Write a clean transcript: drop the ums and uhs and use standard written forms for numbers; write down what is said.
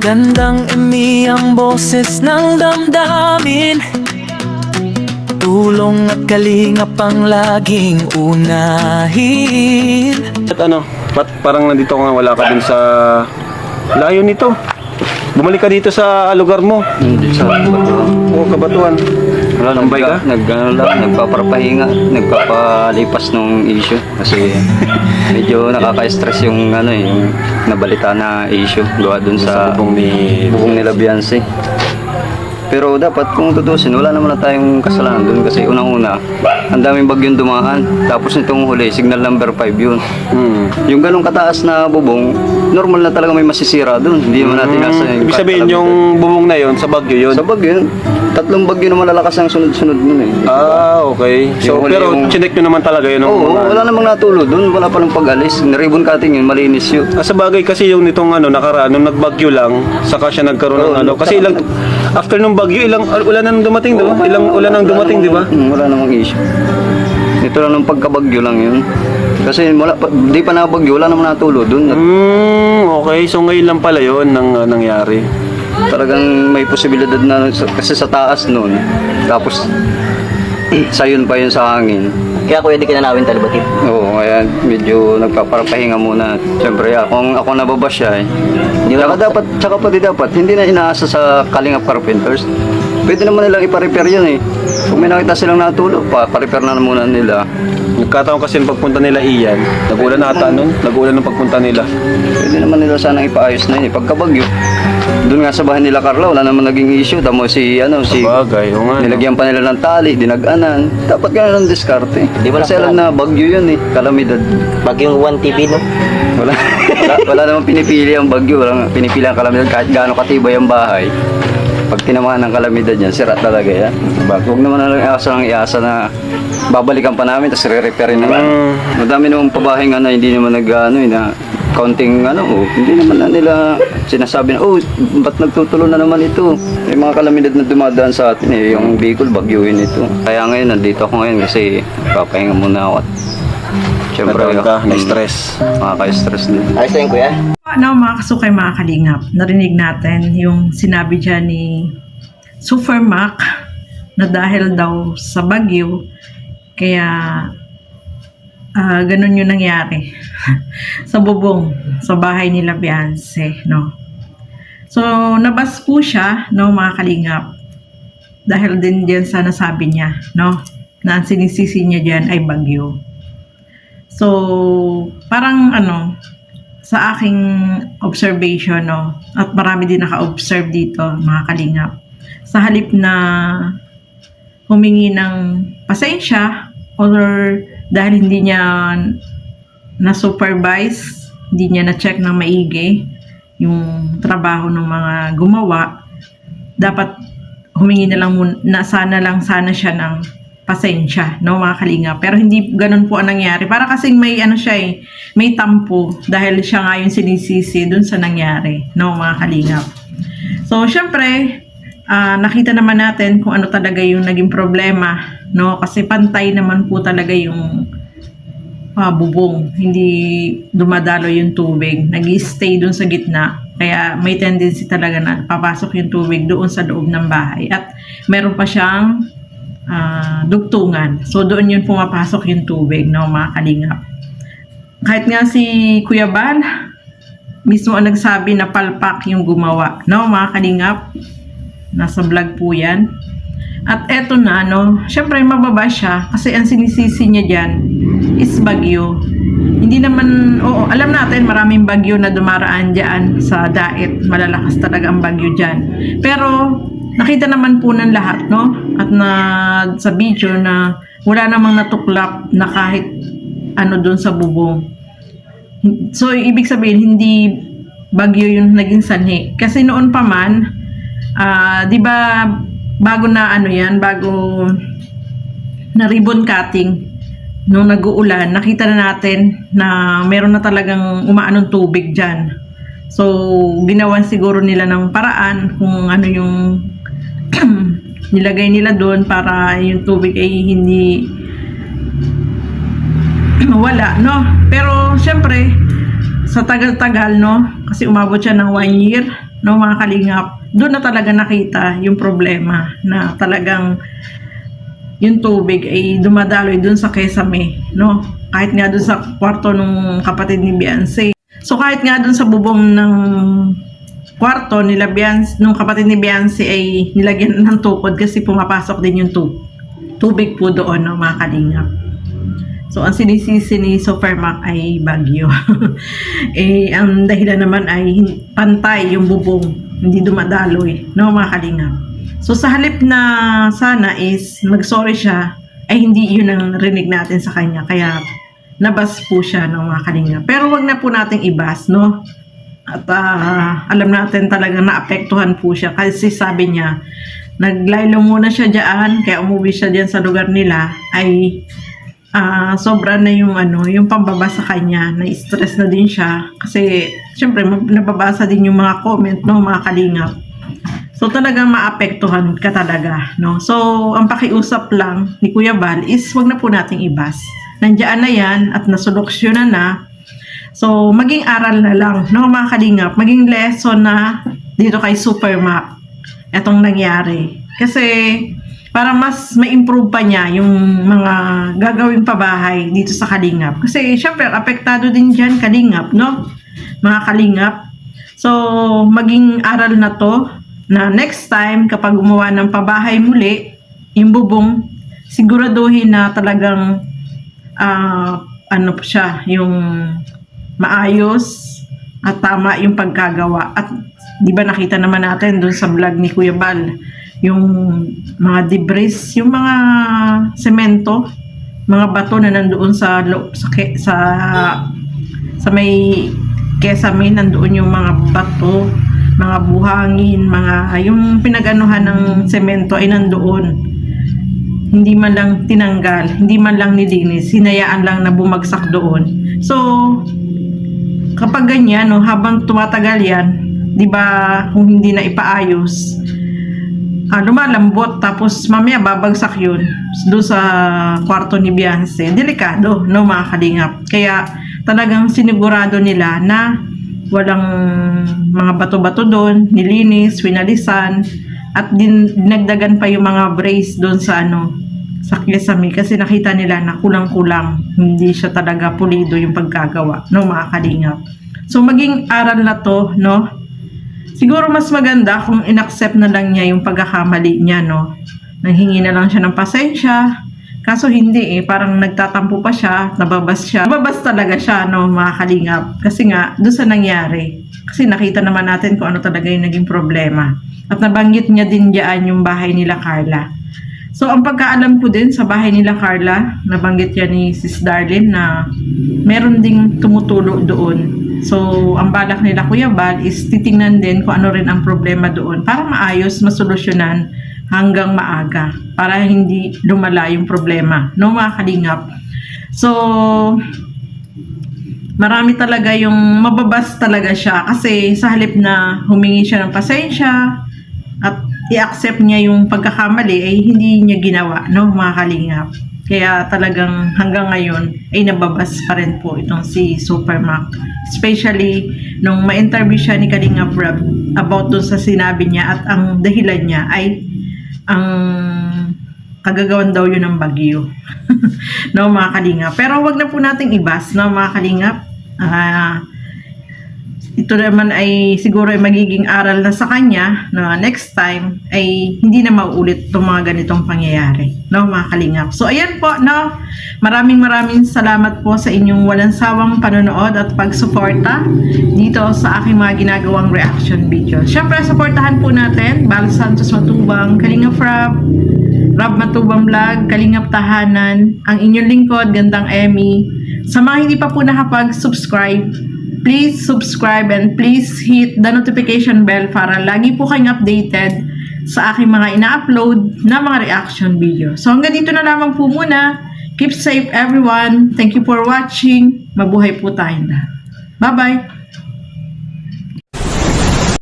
Magandang ang boses ng damdamin, tulong at kalingap ang laging unahin. At ano, parang nandito ka, wala ka dun sa layo nito. Bumalik ka dito sa lugar mo. Hindi sa Oo, Kabatuan. wala, Tambay ka? nagpapapahinga, nagpapalipas ng issue kasi medyo nakaka-stress yung yung nabalita na issue gawa dun sa bubong nila Beyonce. Pero dapat kung tutusin, wala naman na tayong kasalanan dun kasi unang-una, ang daming bagyong dumaan. Tapos nitong huli, signal number 5 yun. Yung ganong kataas na bubong, normal na talaga may masisira dun. Hindi naman natin nasa yung... Ibig sabihin yung bubong na yon sa Bagyo yun? Sa bagyo yun. Tatlong bagyo na malalakas ang sunod-sunod nun eh. Ah, okay. So, Yung huli pero yung- chinek nyo naman talaga yun? Oo, wala namang natulo dun. Wala pa ng pag-alis. Ribbon cutting yun, malinis yun. Sa bagay kasi yung nitong nakaraan, nung nagbagyo lang, saka siya nagkaroon ng Oo, kasi ilang, after nung bagyo, ilang ulan na nang dumating, di ba? Ilang ulan nang dumating, di ba? Wala namang issue. Ito lang ng pagkabagyo lang yun. Kasi di pa nabagyo, wala namang natulo dun. Okay. So ngayon lang pala yun nang nangyari. Talagang may posibilidad na kasi sa taas nun. Tapos sayon pa yun sa hangin. Kaya kuya, di ka nanawin talabatid. Oo, kaya medyo nagpapapahinga muna. Siyempre, kung ako nababash siya Di ba? Tsaka pati dapat, hindi na inaasa sa Kalingap Carpenters. Pwede naman nilang ipa-repair yun eh. Kung may nakita silang natulog, pa-repair na muna nila. Nagkataon kasi yung pagpunta nila Ian, nagulan na ata nun, nagulan ng pagpunta nila. Pwede naman nila sana ipaayos na yun eh. Pagkabagyo, doon nga sa bahay nila Carla, wala naman naging issue. Tamo si Sabagay, oo nga. nilagyan pa nila ng tali, dinag-anan. Dapat ganun ang diskarte. Di ba Kasi alam na bagyo yun eh, kalamidad. Bagyong 1 TV, no? Wala namang pinipili ang bagyo, walang pinipili ang kalamidad kahit gaano katibay ang bahay. Pag tinamaan ng kalamidad yan, sira talaga yan. Huwag naman na lang iasa na babalikan pa namin, tapos re-repairin naman. Madami namang pabahay nga na hindi naman na counting hindi naman na nila sinasabi na, ba't nagtutulo na naman ito? May mga kalamidad na dumadaan sa atin eh, yung Bicol, bagyuhin ito. Kaya ngayon, nandito ako ngayon kasi papahinga muna ako. Siyempre, na-stress. Makaka-stress din. Ayos na yun, kuya. Mga kasukay, mga kalingap, narinig natin yung sinabi dyan ni Super Mac na dahil daw sa bagyo, kaya ganun yung nangyari sa bubong, sa bahay nila Beyonce, no? So, nabas po siya, no, mga kalingap, dahil din dyan sa nasabi niya, no, na ang sinisisi niya dyan ay bagyo. So, parang sa aking observation, no, at marami din naka-observe dito, mga kalingap, sa halip na humingi ng pasensya or dahil hindi niya na-supervise, hindi niya na-check ng maigi yung trabaho ng mga gumawa, dapat humingi na lang muna, sana siya ng pasensya, no, mga kalingap. Pero hindi ganun po ang nangyari. Para kasing may may tampo dahil siya nga yung sinisisi dun sa nangyari, no, mga kalingap. So, syempre, nakita naman natin kung ano talaga yung naging problema, no, kasi pantay naman po talaga yung bubong. Hindi dumadalo yung tubig. Nag-stay dun sa gitna. Kaya may tendency talaga na papasok yung tubig doon sa loob ng bahay. At meron pa siyang dugtungan. So, doon yun pumapasok yung tubig, no, mga kalingap. Kahit nga si Kuya Bal, mismo ang nagsabi na palpak yung gumawa, no, mga kalingap. Nasa vlog po yan. At eto na, no, syempre mababa siya kasi ang sinisisi niya dyan is bagyo. Hindi naman, alam natin maraming bagyo na dumaraan dyan sa Daet. Malalakas talaga ang bagyo dyan. Pero, nakita naman po ng lahat, no? At sa video na wala namang natuklap na kahit doon sa bubong. So, ibig sabihin, hindi bagyo yung naging sanhi. Kasi noon pa man, di ba, bago na bago na ribbon cutting, nung nag-uulan, nakita na natin na meron na talagang umaanong tubig dyan. So, ginawan siguro nila ng paraan kung ano yung nilagay nila doon para yung tubig ay hindi wala, no? Pero, syempre, sa tagal-tagal, no? Kasi umabot siya ng 1 year no mga kalingap, doon na talaga nakita yung problema na talagang yung tubig ay dumadaloy doon sa Kesame, no? Kahit nga doon sa kwarto ng kapatid ni Beyonce. So kahit nga doon sa bubong ng kwarto nila Beyonce, nung kapatid ni Beyonce ay nilagyan ng tukod kasi pumapasok din yung tubig po doon, no mga kalingap. So, ang sinisisi ni Supermac ay bagyo. Ang dahilan naman ay pantay yung bubong, hindi dumadaloy, no mga kalingap. So, sa halip na sana is mag-sorry siya, ay hindi yun ang rinig natin sa kanya. Kaya, nabas po siya, no mga kalingap. Pero wag na po nating ibas, no? At alam natin talagang naapektuhan po siya. Kasi sabi niya, naglaylo muna siya dyan, kaya umuwi siya dyan sa lugar nila, ay sobra na yung yung pambaba sa kanya, na-stress na din siya kasi syempre nababasa din yung mga comment, no mga kalingap. So talagang maapektuhan ka talaga, no. So ang pakiusap lang ni Kuya Bal is wag na po nating ibas. Nandiyan na yan at nasoluksyonan na. So maging aral na lang, no mga kalingap, maging lesson na dito kay Supermac etong nangyari. Kasi para mas ma-improve pa niya yung mga gagawin pa bahay dito sa Kalingap. Kasi syempre, apektado din dyan Kalingap, no? Mga Kalingap. So, maging aral na to na next time kapag gumawa ng pabahay muli, yung bubong, siguraduhin na talagang siya, yung maayos at tama yung pagkagawa. At di ba nakita naman natin doon sa vlog ni Kuya Bal, yung mga debris, yung mga semento, mga bato na nandoon sa may Kesame, nandoon yung mga bato, mga buhangin, yung pinag-anuhan ng semento ay nandoon. Hindi man lang tinanggal, hindi man lang nilinis, hinayaan lang na bumagsak doon. So, kapag ganyan, no, habang tumatagal yan, di ba, kung hindi na ipaayos, lumalambot, tapos mamaya babagsak yun doon sa kwarto ni Beyonce. Delikado, no mga kalingap. Kaya talagang sinigurado nila na walang mga bato-bato doon, nilinis, winalisan, at dinagdagan pa yung mga brace doon sa sa Kesame kasi nakita nila na kulang-kulang, hindi siya talaga pulido yung pagkagawa, no mga kalingap. So maging aral na to, no. Siguro mas maganda kung inaccept na lang niya yung pagkakamali niya, no. Nanghingi na lang siya ng pasensya. Kaso hindi parang nagtatampo pa siya, nababas siya. Nababas talaga siya, no, mga kalingap. Kasi nga, doon sa nangyari. Kasi nakita naman natin kung ano talaga yung naging problema. At nabanggit niya din diyan yung bahay nila Carla. So, ang pagkaalam ko din sa bahay nila Carla, nabanggit yan ni Sis Darlene na meron ding tumutulo doon. So, ang balak nila Kuya Bal is titingnan din kung ano rin ang problema doon para maayos, masolusyonan hanggang maaga para hindi lumala yung problema, no mga kalingap. So, marami talaga yung mababas talaga siya kasi sa halip na humingi siya ng pasensya at i-accept niya yung pagkakamali ay hindi niya ginawa, no mga kalingap. Kaya talagang hanggang ngayon ay nababas pa rin po itong si Supermac. Especially nung ma-interview siya ni Kalingap Rob about doon sa sinabi niya at ang dahilan niya ay ang kagagawan daw yun ng bagyo. No mga kalingap. Pero wag na po nating ibas, no mga kalingap. Ito naman ay siguro ay magiging aral na sa kanya na next time ay hindi na mauulit itong mga ganitong pangyayari, no mga kalingap. So ayan po, no, maraming salamat po sa inyong walang sawang panonood at pagsuporta dito sa aking mga ginagawang reaction video. Syempre supportahan po natin Bal Santos Matubang, Kalingap Rob Matubang Vlog, Kalingap Tahanan, ang inyong lingkod Gandang Emmy. Sa mga hindi pa po nakapag-subscribe, please subscribe and please hit the notification bell para lagi po kayong updated sa aking mga ina-upload na mga reaction video. So hanggang dito na lamang po muna. Keep safe everyone. Thank you for watching. Mabuhay po tayong lahat. Bye-bye!